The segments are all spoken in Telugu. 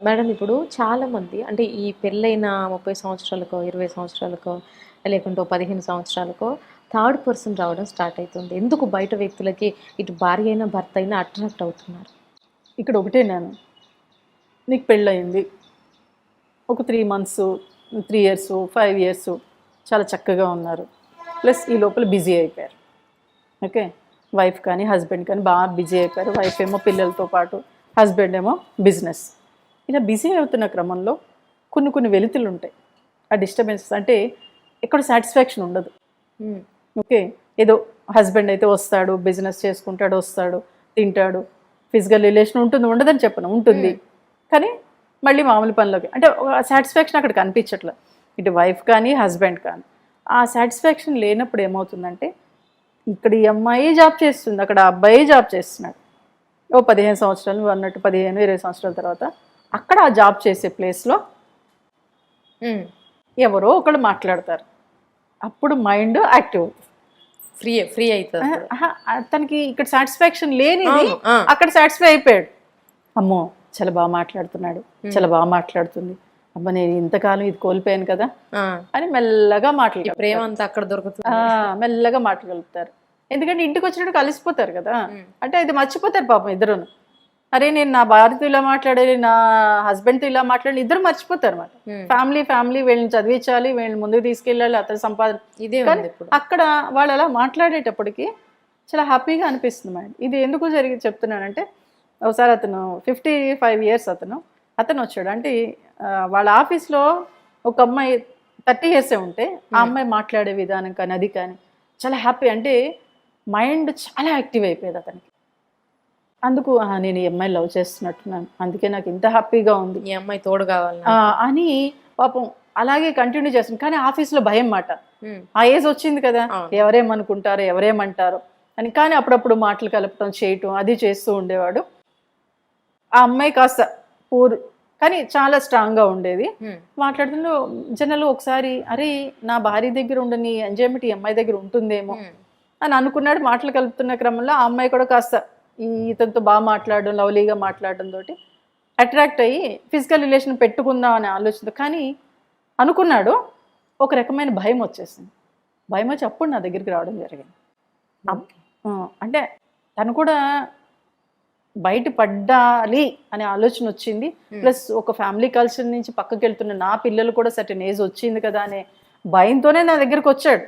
మేడం ఇప్పుడు చాలామంది అంటే ఈ పెళ్ళైన 30 సంవత్సరాలకో, 20 సంవత్సరాలకో, లేకుంటే ఓ 15 సంవత్సరాలకో థర్డ్ పర్సన్ రావడం స్టార్ట్ అయితుంది. ఎందుకు బయట వ్యక్తులకి ఇటు భార్య అయినా, భర్త అయినా అట్రాక్ట్ అవుతున్నారు? ఇక్కడ ఒకటే నేను, నీకు పెళ్ళయింది, ఒక 3 మంత్స్, 3 ఇయర్స్, 5 ఇయర్స్ చాలా చక్కగా ఉన్నారు. ప్లస్ ఈ లోపల బిజీ అయిపోయారు. ఓకే, వైఫ్ కానీ హస్బెండ్ కానీ బాగా బిజీ అయిపోయారు. వైఫ్ ఏమో పిల్లలతో పాటు, హస్బెండ్ ఏమో బిజినెస్. ఇలా బిజీ అవుతున్న క్రమంలో కొన్ని వెలితులు ఉంటాయి. ఆ డిస్టర్బెన్సెస్ అంటే ఎక్కడ సాటిస్ఫాక్షన్ ఉండదు. ఓకే, ఏదో హస్బెండ్ అయితే వస్తాడు, బిజినెస్ చేసుకుంటాడు, వస్తాడు, తింటాడు, ఫిజికల్ రిలేషన్ ఉంటుంది, ఉండదని చెప్పను, ఉంటుంది, కానీ మళ్ళీ మామూలు పనిలోకి అంటే సాటిస్ఫాక్షన్ అక్కడ కనిపించట్లే. ఇటు వైఫ్ కానీ హస్బెండ్ కానీ ఆ సాటిస్ఫాక్షన్ లేనప్పుడు ఏమవుతుందంటే, ఇక్కడ ఈ అమ్మాయి జాబ్ చేస్తుంది, అక్కడ అబ్బాయి జాబ్ చేస్తున్నాడు. ఓ 15 సంవత్సరాలు, నువ్వు అన్నట్టు 15-20 సంవత్సరాల తర్వాత అక్కడ ఆ జాబ్ చేసే ప్లేస్లో ఎవరో ఒకళ్ళు మాట్లాడతారు. అప్పుడు మైండ్ యాక్టివ్ అవుతుంది, ఫ్రీ అవుతుంది. తనకి ఇక్కడ సాటిస్ఫాక్షన్ లేనిది అక్కడ సాటిస్ఫై అయిపోయాడు. అమ్మో చాలా బాగా మాట్లాడుతున్నాడు, చాలా బాగా మాట్లాడుతుంది, అమ్మ నేను ఇంతకాలం ఇది కోల్పోయాను కదా అని మెల్లగా మాట్లాడు. ప్రేమ అంతా అక్కడ దొరుకుతుంది, మెల్లగా మాట్లాడగలుగుతారు. ఎందుకంటే ఇంటికి వచ్చినట్టు కలిసిపోతారు కదా, అంటే అది మర్చిపోతారు పాపం ఇద్దరును. అరే నేను నా భార్యతో ఇలా మాట్లాడాలి, నా హస్బెండ్తో ఇలా మాట్లాడాలి, ఇద్దరు మర్చిపోతారు అన్నమాట. ఫ్యామిలీ వీళ్ళని చదివించాలి, వీళ్ళని ముందుకు తీసుకెళ్ళాలి, అతని సంపాదన ఇదే. అక్కడ వాళ్ళు అలా మాట్లాడేటప్పటికి చాలా హ్యాపీగా అనిపిస్తుంది మైండ్. ఇది ఎందుకు చెప్తున్నానంటే, ఒకసారి అతను 55 ఇయర్స్ అతను వచ్చాడు. అంటే వాళ్ళ ఆఫీస్లో ఒక అమ్మాయి 30 ఇయర్సే ఉంటే ఆ అమ్మాయి మాట్లాడే విధానం కానీ అది కానీ చాలా హ్యాపీ, అంటే మైండ్ చాలా యాక్టివ్ అయిపోయేది అతనికి. అందుకు నేను ఈ అమ్మాయి లవ్ చేస్తున్నట్టున్నాను, అందుకే నాకు ఇంత హ్యాపీగా ఉంది, ఈ అమ్మాయి తోడు కావాలి అని పాపం అలాగే కంటిన్యూ చేస్తుంది. కానీ ఆఫీస్లో భయం మాట, ఆ ఏజ్ వచ్చింది కదా, ఎవరేమనుకుంటారో ఎవరేమంటారో అని. కానీ అప్పుడప్పుడు మాటలు కలపటం చేయటం అది చేస్తూ ఉండేవాడు. ఆ అమ్మాయి కాస్త కానీ చాలా స్ట్రాంగ్గా ఉండేది. మాట్లాడుతుంటే జనరల్ ఒకసారి అరే నా భార్య దగ్గర ఉండని ఎంజాయ్మెంట్ ఈ అమ్మాయి దగ్గర ఉంటుందేమో అని అనుకున్నాడు. మాటలు కలుపుతున్న క్రమంలో ఆ అమ్మాయి కూడా కాస్త ఇతనితో బాగా మాట్లాడడం, లవ్లీగా మాట్లాడడం తోటి అట్రాక్ట్ అయ్యి ఫిజికల్ రిలేషన్ పెట్టుకుందాం అనే ఆలోచన. కానీ అనుకున్నాడు, ఒక రకమైన భయం వచ్చేసింది. భయం వచ్చి అప్పుడు నా దగ్గరికి రావడం జరిగింది. అంటే తను కూడా బయటపడాలి అనే ఆలోచన వచ్చింది. ప్లస్ ఒక ఫ్యామిలీ కల్చర్ నుంచి పక్కకి వెళ్తున్న నా పిల్లలు కూడా సర్టెన్ ఏజ్ వచ్చింది కదా అనే భయంతోనే నా దగ్గరికి వచ్చాడు.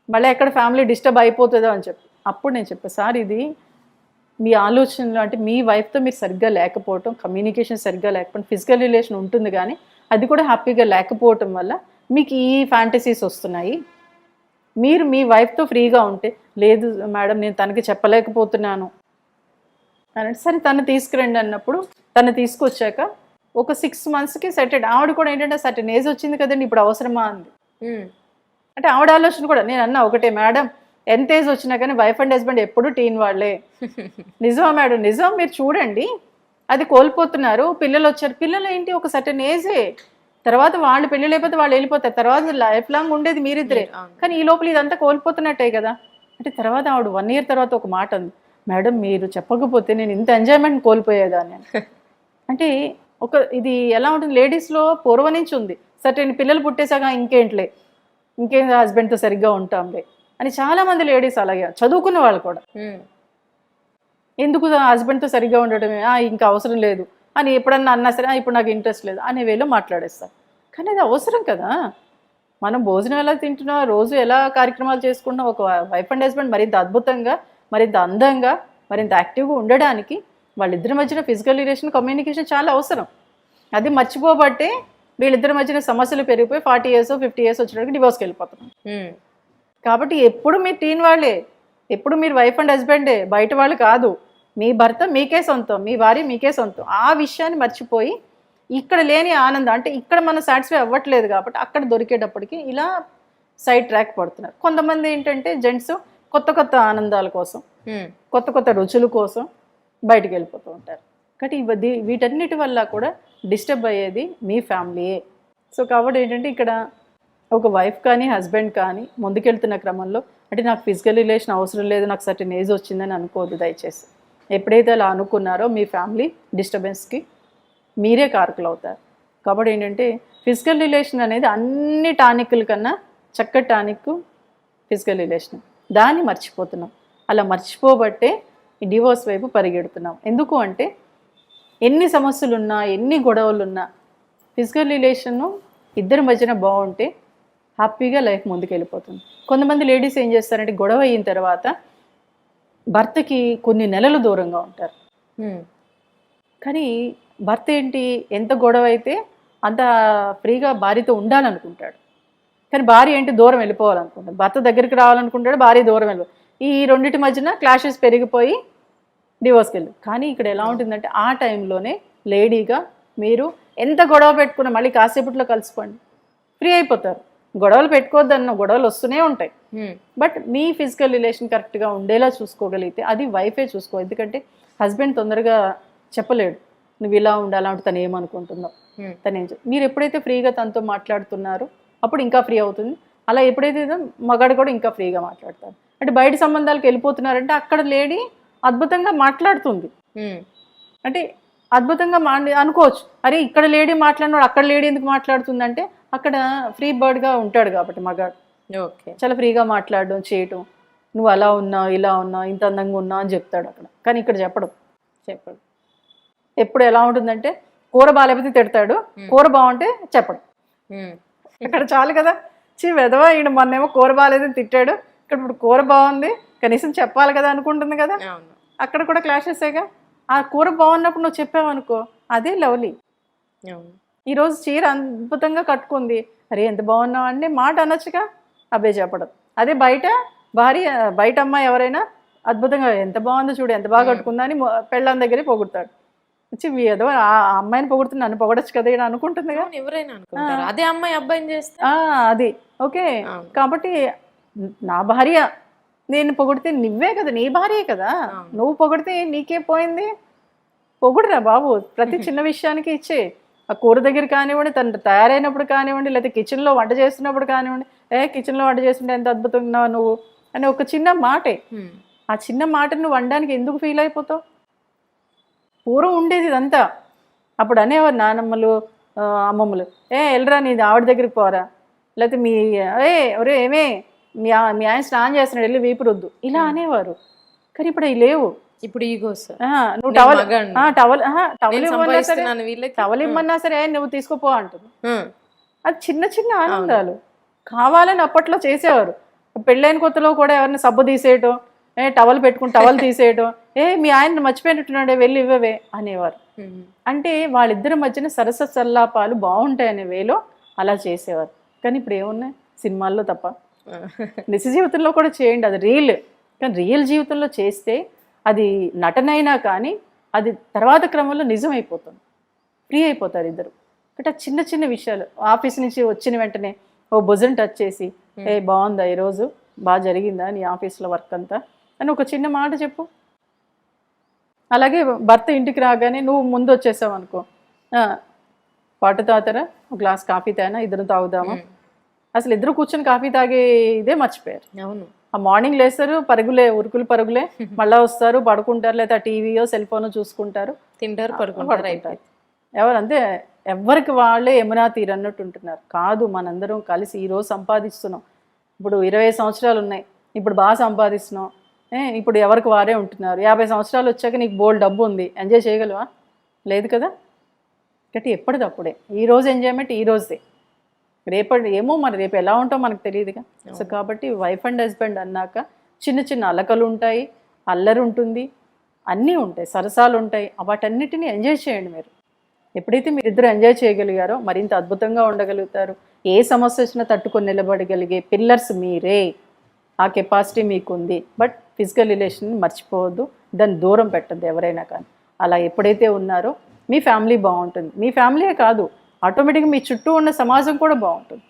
మళ్ళీ ఎక్కడ ఫ్యామిలీ డిస్టర్బ్ అయిపోతుందో అని చెప్పి అప్పుడు నేను చెప్పాను, సార్ ఇది మీ ఆలోచనలు అంటే మీ వైఫ్తో మీరు సరిగ్గా లేకపోవటం, కమ్యూనికేషన్ సరిగ్గా లేకపోవడం, ఫిజికల్ రిలేషన్ ఉంటుంది కానీ అది కూడా హ్యాపీగా లేకపోవటం వల్ల మీకు ఈ ఫ్యాంటసీస్ వస్తున్నాయి. మీరు మీ వైఫ్తో ఫ్రీగా ఉంటే, లేదు మేడం నేను తనకి చెప్పలేకపోతున్నాను అని, సరే తను తీసుకురండి అన్నప్పుడు తను తీసుకొచ్చాక ఒక 6 monthsకి సెటెడ్. ఆవిడ కూడా ఏంటంటే సర్టెన్ ఏజ్ వచ్చింది కదండి, ఇప్పుడు అవసరమా అంది. అంటే ఆవిడ ఆలోచన కూడా నేను అన్నా ఒకటే, మేడం ఎంత ఏజ్ వచ్చినా కానీ వైఫ్ అండ్ హస్బెండ్ ఎప్పుడు టీన్ వాళ్ళే. నిజమా మేడం? నిజం, మీరు చూడండి అది కోల్పోతున్నారు. పిల్లలు వచ్చారు, పిల్లలు ఏంటి ఒక సర్టెన్ ఏజే, తర్వాత వాళ్ళు పెళ్లి లేకపోతే వాళ్ళు వెళ్ళిపోతారు, తర్వాత లైఫ్ లాంగ్ ఉండేది మీరిద్దరే, కానీ ఈ లోపల ఇదంతా కోల్పోతున్నట్టే కదా. అంటే తర్వాత ఆవిడ 1 year తర్వాత ఒక మాట ఉంది, మేడం మీరు చెప్పకపోతే నేను ఇంత ఎంజాయ్మెంట్ కోల్పోయేదాన్ని. అంటే ఇది ఎలా ఉంటుంది, లేడీస్లో పూర్వం నుంచి ఉంది, సర్టెన్ పిల్లలు పుట్టేసాక ఇంకేం హస్బెండ్తో సరిగ్గా ఉంటాంలే అని చాలామంది లేడీస్ అలాగే, చదువుకున్న వాళ్ళు కూడా ఎందుకు హస్బెండ్తో సరిగ్గా ఉండటమే, ఇంకా అవసరం లేదు అని ఎప్పుడన్నా అన్నా సరే ఇప్పుడు నాకు ఇంట్రెస్ట్ లేదు అనే వేలో మాట్లాడేస్తారు. కానీ అది అవసరం కదా. మనం భోజనం ఎలా తింటున్నాం, రోజు ఎలా కార్యక్రమాలు చేసుకుంటున్నాం, ఒక వైఫ్ అండ్ హస్బెండ్ మరింత అద్భుతంగా, మరింత అందంగా, మరింత యాక్టివ్గా ఉండడానికి వాళ్ళిద్దరి మధ్యన ఫిజికల్ రిలేషన్, కమ్యూనికేషన్ చాలా అవసరం. అది మర్చిపోబట్టే వీళ్ళిద్దరి మధ్యన సమస్యలు పెరిగిపోయి 40 years 50 years వచ్చేటప్పటికి డివోర్స్కి వెళ్ళిపోతున్నాం. కాబట్టి ఎప్పుడు మీరు టీన్ వాళ్ళే, ఎప్పుడు మీరు వైఫ్ అండ్ హస్బెండే, బయట వాళ్ళు కాదు. మీ భర్త మీకే సొంతం, మీ భార్య మీకే సొంతం. ఆ విషయాన్ని మర్చిపోయి ఇక్కడ లేని ఆనందం, అంటే ఇక్కడ మనం సాటిస్ఫై అవ్వట్లేదు కాబట్టి అక్కడ దొరికేటప్పటికి ఇలా సైడ్ ట్రాక్ పడుతున్నారు. కొంతమంది ఏంటంటే జెంట్స్ కొత్త ఆనందాల కోసం, కొత్త రుచుల కోసం బయటికి వెళ్ళిపోతూ ఉంటారు. కాబట్టి వీటన్నిటి వల్ల కూడా డిస్టర్బ్ అయ్యేది మీ ఫ్యామిలీయే. సో కాబట్టి ఏంటంటే ఇక్కడ ఒక వైఫ్ కానీ హస్బెండ్ కానీ ముందుకెళ్తున్న క్రమంలో అంటే నాకు ఫిజికల్ రిలేషన్ అవసరం లేదు, నాకు సర్టెన్ ఏజ్ వచ్చిందని అనుకోవద్దు దయచేసి. ఎప్పుడైతే అలా అనుకున్నారో మీ ఫ్యామిలీ డిస్టర్బెన్స్కి మీరే కారకులు అవుతారు. కాబట్టి ఏంటంటే ఫిజికల్ రిలేషన్ అనేది అన్ని టానిక్ల కన్నా చక్కటి టానిక్ ఫిజికల్ రిలేషన్. దాన్ని మర్చిపోతున్నాం. అలా మర్చిపోబట్టే ఈ డివోర్స్ వైపు పరిగెడుతున్నాం. ఎందుకు అంటే ఎన్ని సమస్యలున్నా ఎన్ని గొడవలున్నా ఫిజికల్ రిలేషను ఇద్దరి మధ్యన బాగుంటే హ్యాపీగా లైఫ్ ముందుకు వెళ్ళిపోతుంది. కొంతమంది లేడీస్ ఏం చేస్తారంటే గొడవ అయిన తర్వాత భర్తకి కొన్ని నెలలు దూరంగా ఉంటారు. కానీ భర్త ఏంటి, ఎంత గొడవ అయితే అంత ఫ్రీగా భార్యతో ఉండాలనుకుంటాడు. కానీ భార్య ఏంటి, దూరం వెళ్ళిపోవాలనుకుంటాడు. భర్త దగ్గరికి రావాలనుకుంటాడు, భార్య దూరం వెళ్ళిపో. ఈ రెండింటి మధ్యన క్లాషెస్ పెరిగిపోయి డివోర్స్కి వెళ్ళి. కానీ ఇక్కడ ఎలా ఉంటుందంటే ఆ టైంలోనే లేడీగా మీరు ఎంత గొడవ పెట్టుకున్నా మళ్ళీ కాసేపట్లో కలిసిపోండి, ఫ్రీ అయిపోతారు. గొడవలు పెట్టుకోవద్దన్న గొడవలు వస్తూనే ఉంటాయి. బట్ మీ ఫిజికల్ రిలేషన్ కరెక్ట్గా ఉండేలా చూసుకోగలిగితే అది వైఫే చూసుకో. ఎందుకంటే హస్బెండ్ తొందరగా చెప్పలేడు నువ్వు ఇలా ఉండాలా అంటే తను ఏమనుకుంటుందో. తనేం మీరు ఎప్పుడైతే ఫ్రీగా తనతో మాట్లాడుతున్నారో అప్పుడు ఇంకా ఫ్రీ అవుతుంది. అలా ఎప్పుడైతే మగాడు కూడా ఇంకా ఫ్రీగా మాట్లాడతారు. అంటే బయట సంబంధాలకు వెళ్ళిపోతున్నారంటే అక్కడ లేడీ అద్భుతంగా మాట్లాడుతుంది. అంటే అద్భుతంగా అనుకోవచ్చు, అరే ఇక్కడ లేడీ మాట్లాడినాడు అక్కడ లేడీ ఎందుకు మాట్లాడుతుంది అంటే అక్కడ ఫ్రీ బర్డ్గా ఉంటాడు కాబట్టి మగాడు. ఓకే, చాలా ఫ్రీగా మాట్లాడడం చేయటం, నువ్వు అలా ఉన్నావు ఇలా ఉన్నావు ఇంత అందంగా ఉన్నావు అని చెప్తాడు అక్కడ. కానీ ఇక్కడ చెప్పడు. ఎప్పుడు ఎలా ఉంటుందంటే కూర బాగాలేకపోతే తిడతాడు, కూర బాగుంటే చెప్పడు. ఇక్కడ చాలు కదా, వెధవా ఈయన మొన్నేమో కూర బాగాలేదని తిట్టాడు, ఇక్కడ ఇప్పుడు కూర బాగుంది కనీసం చెప్పాలి కదా అనుకుంటుంది కదా. అక్కడ కూడా క్లాషెసేగా. ఆ కూర బాగున్నప్పుడు నువ్వు చెప్పావనుకో అదే లవ్లీ. ఈరోజు చీర అద్భుతంగా కట్టుకుంది, అరే ఎంత బాగున్నావు అంటే మాట అనొచ్చుగా, అబ్బాయి చెప్పడం. అదే బయట అమ్మాయి ఎవరైనా అద్భుతంగా ఎంత బాగుందో చూడు ఎంత బాగా కట్టుకుందా అని పెళ్ళాం దగ్గరే పొగుడతాడు. ఏదో ఆ అమ్మాయిని పొగుడుతుంది నన్ను పొగడచ్చు కదా ఇలా అనుకుంటుంది కదా ఎవరైనా. అదే అమ్మాయి అబ్బాయిని చేస్తే అది ఓకే. కాబట్టి నా భార్య నేను పొగిడితే నువ్వే కదా, నీ భార్యే కదా, నువ్వు పొగిడితే నీకే పోయింది. పొగుడురా బాబు, ప్రతి చిన్న విషయానికి ఇచ్చే. ఆ కూర దగ్గర కానివ్వండి, తను తయారైనప్పుడు కానివ్వండి, లేకపోతే కిచెన్లో వంట చేస్తున్నప్పుడు కానివ్వండి, కిచెన్లో వంట చేస్తుంటే ఎంత అద్భుతంగా నువ్వు అని ఒక చిన్న మాటే. ఆ చిన్న మాటను నువ్వు వండడానికి ఎందుకు ఫీల్ అయిపోతావు? పూర్వం ఉండేది ఇదంతా. అప్పుడు అనేవారు నానమ్మలు అమ్మమ్మలు, వెళ్ళరా నీది ఆవిడ దగ్గరికి పోరా, లేకపోతే ఒరే ఏమే మీ ఆయన స్నానం చేస్తున్నాడు వెళ్ళి వీపు రుద్దు, ఇలా అనేవారు. కానీ ఇప్పుడు అవి లేవు. ఇప్పుడు ఈగోస్. నువ్వు టవల్ ఇమ్మన్నా సరే నువ్వు తీసుకోపో అంటుంది. అది చిన్న చిన్న ఆనందాలు కావాలని అప్పట్లో చేసేవారు. పెళ్ళైన కొత్తలో కూడా ఎవరిని సబ్బు తీసేయటం, టవల్ పెట్టుకుని టవల్ తీసేయటం, మీ ఆయన మర్చిపోయినట్టున్నాడే వెళ్ళి ఇవ్వవే అనేవారు. అంటే వాళ్ళిద్దరి మధ్యన సరస సల్లాపాలు బాగుంటాయనే వేలో అలా చేసేవారు. కానీ ఇప్పుడు ఏమున్నాయి సినిమాల్లో తప్ప. నిజ జీవితంలో కూడా చేయండి, అది రియల్. కానీ రియల్ జీవితంలో చేస్తే అది నటనైనా కానీ అది తర్వాత క్రమంలో నిజమైపోతుంది, ఫ్రీ అయిపోతారు ఇద్దరు. అంటే చిన్న చిన్న విషయాలు ఆఫీస్ నుంచి వచ్చిన వెంటనే ఓ భుజం టచ్ చేసి బాగుందా ఈరోజు, బాగా జరిగిందా నీ ఆఫీస్లో వర్క్ అంతా అని ఒక చిన్న మాట చెప్పు. అలాగే భర్త ఇంటికి రాగానే నువ్వు ముందు వచ్చేసావు అనుకో, వాటర్ తాగుతారా, ఒక గ్లాస్ కాఫీ తాగినా ఇద్దరు తాగుదామా. అసలు ఇద్దరు కూర్చొని కాఫీ తాగే ఇదే మర్చిపోయారు. అవును, ఆ మార్నింగ్ లేస్తారు పరుగులే ఉరుకులు పరుగులే, మళ్ళీ వస్తారు పడుకుంటారు, లేదా టీవీయో సెల్ ఫోన్ చూసుకుంటారు, తింటారు పడుకుంటారు. ఎవరంతే ఎవరికి వాళ్ళే యమునా తీరన్నట్టు ఉంటున్నారు. కాదు, మనందరం కలిసి ఈరోజు సంపాదిస్తున్నాం. ఇప్పుడు 20 సంవత్సరాలు ఉన్నాయి, ఇప్పుడు బాగా సంపాదిస్తున్నాం, ఇప్పుడు ఎవరికి వారే ఉంటున్నారు. 50 సంవత్సరాలు వచ్చాక నీకు బోల్డ్ డబ్బు ఉంది, ఎంజాయ్ చేయగలవా? లేదు కదా. కాబట్టి ఎప్పటిదప్పుడే ఈరోజు ఎంజాయ్మెంట్ ఈ రోజే, రేపటి ఏమో మరి రేపు ఎలా ఉంటామో మనకు తెలియదుగా. సో కాబట్టి వైఫ్ అండ్ హస్బెండ్ అన్నాక చిన్న చిన్న అలకలు ఉంటాయి, అల్లరి ఉంటుంది, అన్నీ ఉంటాయి, సరసాలు ఉంటాయి. వాటన్నిటిని ఎంజాయ్ చేయండి. మీరు ఎప్పుడైతే మీరు ఇద్దరు ఎంజాయ్ చేయగలిగారో మరింత అద్భుతంగా ఉండగలుగుతారు. ఏ సమస్య వచ్చినా తట్టుకొని నిలబడగలిగే పిల్లర్స్ మీరే, ఆ కెపాసిటీ మీకుంది. బట్ ఫిజికల్ రిలేషన్ మర్చిపోవద్దు, దాన్ని దూరం పెట్టద్దు ఎవరైనా కానీ. అలా ఎప్పుడైతే ఉన్నారో మీ ఫ్యామిలీ బాగుంటుంది. మీ ఫ్యామిలీయే కాదు, ఆటోమేటిక్గా మీ చుట్టూ ఉన్న సమాజం కూడా బాగుంటుంది.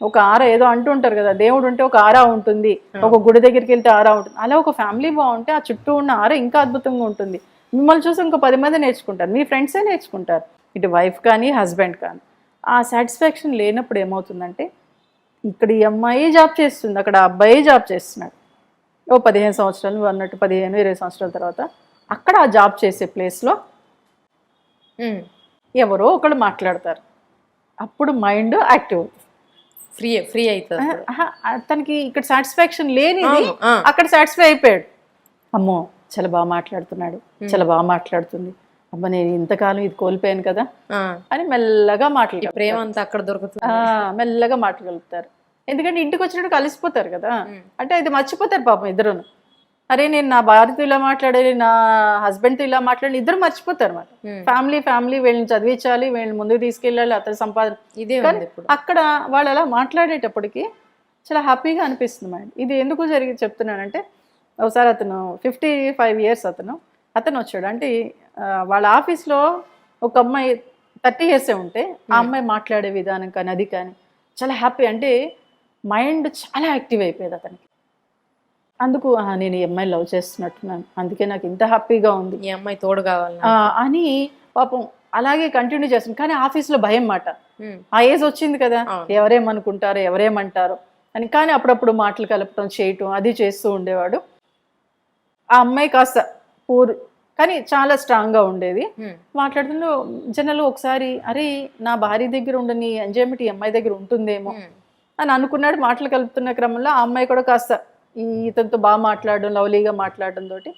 ఒక ఆరా ఏదో అంటూ ఉంటారు కదా, దేవుడు ఉంటే ఒక ఆరా ఉంటుంది, ఒక గుడి దగ్గరికి వెళ్తే ఆరా ఉంటుంది. అలా ఒక ఫ్యామిలీ బాగుంటే ఆ చుట్టూ ఉన్న ఆరా ఇంకా అద్భుతంగా ఉంటుంది. మిమ్మల్ని చూసి ఇంకో 10 మంది నేర్చుకుంటారు, మీ ఫ్రెండ్సే నేర్చుకుంటారు, ఇటు వైఫ్ కానీ హస్బెండ్ కానీ. ఆ సాటిస్ఫాక్షన్ లేనప్పుడు ఏమవుతుందంటే ఇక్కడ ఈ అమ్మాయి జాబ్ చేస్తుంది, అక్కడ అబ్బాయి జాబ్ చేస్తున్నాడు. ఓ 15 సంవత్సరాలు నువ్వు అన్నట్టు 15-20 సంవత్సరాల తర్వాత అక్కడ ఆ జాబ్ చేసే ప్లేస్లో ఎవరో ఒకళ్ళు మాట్లాడతారు, అప్పుడు మైండ్ యాక్టివ్ అవుతుంది. ఫ్రీ అవుతుంది. తనకి ఇక్కడ సాటిస్ఫాక్షన్ లేనిది అవును, ఆ. అక్కడ సాటిస్ఫై అయిపోయాడు. అమ్మో చాలా బాగా మాట్లాడుతున్నాడు, చాలా బాగా మాట్లాడుతుంది, అమ్మ నేను ఇంతకాలం ఇది కోల్పోయాను కదా ఆ, అని మెల్లగా ఈ మాట్లాడతారు. ప్రేమ అంతా అక్కడ దొరుకుతుంది. మెల్లగా మాట్లాడగలుగుతారు. ఎందుకంటే ఇంటికి వచ్చినట్టు కలిసిపోతారు కదా, అంటే ఇది మర్చిపోతారు పాపం ఇద్దరును. అరే నేను నా భార్యతో ఇలా మాట్లాడాలి, నా హస్బెండ్తో ఇలా మాట్లాడి, ఇద్దరు మర్చిపోతారు అన్నమాట. ఫ్యామిలీ వీళ్ళని చదివించాలి, వీళ్ళని ముందుకు తీసుకెళ్ళాలి, అతని సంపాదన. ఇదే కానీ ఉంది ఇప్పుడు. అక్కడ వాళ్ళు అలా మాట్లాడేటప్పటికి చాలా హ్యాపీగా అనిపిస్తుంది మైండ్. ఇది ఎందుకు జరిగి చెప్తున్నానంటే, ఒకసారి అతను 55 years అతను వచ్చాడు. అంటే వాళ్ళ ఆఫీస్లో ఒక అమ్మాయి 30 years ఉంటే ఆ అమ్మాయి మాట్లాడే విధానం కానీ అది కానీ చాలా హ్యాపీ, అంటే మైండ్ చాలా యాక్టివ్ అయిపోయేది అతనికి. అందుకు నేను ఈ అమ్మాయి లవ్ చేస్తున్నట్టున్నాను, అందుకే నాకు ఇంత హ్యాపీగా ఉంది ఈ అమ్మాయి తోడు కావాలి అని పాపం అలాగే కంటిన్యూ చేస్తుంది. కానీ ఆఫీస్లో భయం మాట, ఆ ఏజ్ వచ్చింది కదా, ఎవరేమనుకుంటారో ఎవరేమంటారో అని. కానీ అప్పుడప్పుడు మాటలు కలపటం చేయటం అది చేస్తూ ఉండేవాడు. ఆ అమ్మాయి కాస్త కానీ చాలా స్ట్రాంగ్గా ఉండేది. మాట్లాడుతుంటే జనాలు ఒకసారి అరే నా భార్య దగ్గర ఉండని ఎంజాయ్మెంట్ ఈ అమ్మాయి దగ్గర ఉంటుందేమో అని అనుకున్నాడు. మాటలు కలుపుతున్న క్రమంలో ఆ అమ్మాయి కూడా కాస్త ఇతనితో బాగా మాట్లాడడం, లవ్లీగా మాట్లాడడం తోటి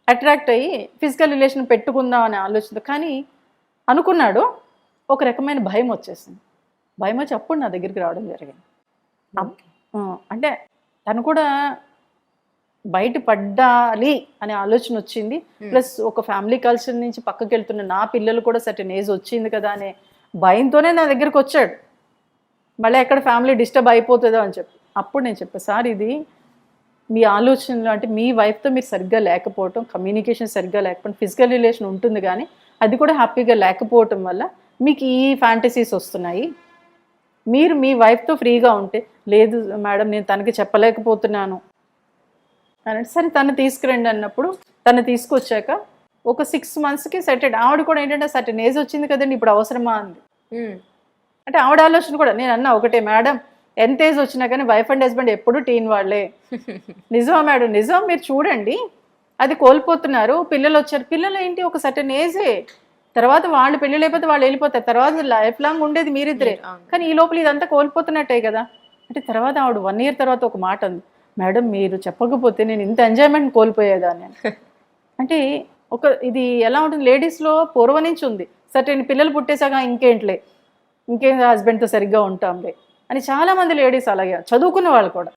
అట్రాక్ట్ అయ్యి ఫిజికల్ రిలేషన్ పెట్టుకుందాం అనే ఆలోచన. కానీ అనుకున్నాడు, ఒక రకమైన భయం వచ్చేసింది. భయం వచ్చి అప్పుడు నా దగ్గరికి రావడం జరిగింది. అంటే తను కూడా బయట పడ్డాలి అనే ఆలోచన వచ్చింది. ప్లస్ ఒక ఫ్యామిలీ కల్చర్ నుంచి పక్కకి వెళ్తున్న నా పిల్లలు కూడా సర్టెన్ ఏజ్ వచ్చింది కదా అనే భయంతోనే నా దగ్గరికి వచ్చాడు. మళ్ళీ ఎక్కడ ఫ్యామిలీ డిస్టర్బ్ అయిపోతుందో అని చెప్పి అప్పుడు నేను చెప్పాను, సార్ ఇది మీ ఆలోచనలు, అంటే మీ వైఫ్తో మీరు సరిగ్గా లేకపోవటం, కమ్యూనికేషన్ సరిగ్గా లేకపోవడం, ఫిజికల్ రిలేషన్ ఉంటుంది కానీ అది కూడా హ్యాపీగా లేకపోవటం వల్ల మీకు ఈ ఫ్యాంటసీస్ వస్తున్నాయి. మీరు మీ వైఫ్తో ఫ్రీగా ఉంటే, లేదు మేడం నేను తనకి చెప్పలేకపోతున్నాను అని. సరే తను తీసుకురండి అన్నప్పుడు తను తీసుకొచ్చాక ఒక 6 monthsకి సెటెడ్. ఆవిడ కూడా ఏంటంటే సర్టెన్ ఏజ్ వచ్చింది కదండి, ఇప్పుడు అవసరమా అంది. అంటే ఆవిడ ఆలోచన కూడా నేను అన్నా ఒకటే, మేడం ఎంత ఏజ్ వచ్చినా కానీ వైఫ్ అండ్ హస్బెండ్ ఎప్పుడు టీన్ వాళ్ళే. నిజమా మేడం? నిజం, మీరు చూడండి అది కోల్పోతున్నారు. పిల్లలు వచ్చారు, పిల్లలు ఏంటి ఒక సర్టెన్ ఏజే, తర్వాత వాళ్ళు పెళ్ళి లేకపోతే వాళ్ళు వెళ్ళిపోతారు, తర్వాత లైఫ్ లాంగ్ ఉండేది మీరిద్దరే. కానీ ఈ లోపల ఇదంతా కోల్పోతున్నట్టే కదా. అంటే తర్వాత ఆవిడ 1 year తర్వాత ఒక మాట అంది, మేడం మీరు చెప్పకపోతే నేను ఇంత ఎంజాయ్మెంట్ కోల్పోయేదాన్ని. అంటే ఇది ఎలా ఉంటుంది, లేడీస్లో పూర్వం నుంచి ఉంది. సర్టెన్ పిల్లలు పుట్టేసాక ఇంకేం హస్బెండ్తో సరిగ్గా ఉంటాంలే అని చాలా మంది లేడీస్ అలాగే, చదువుకున్న వాళ్ళు కూడా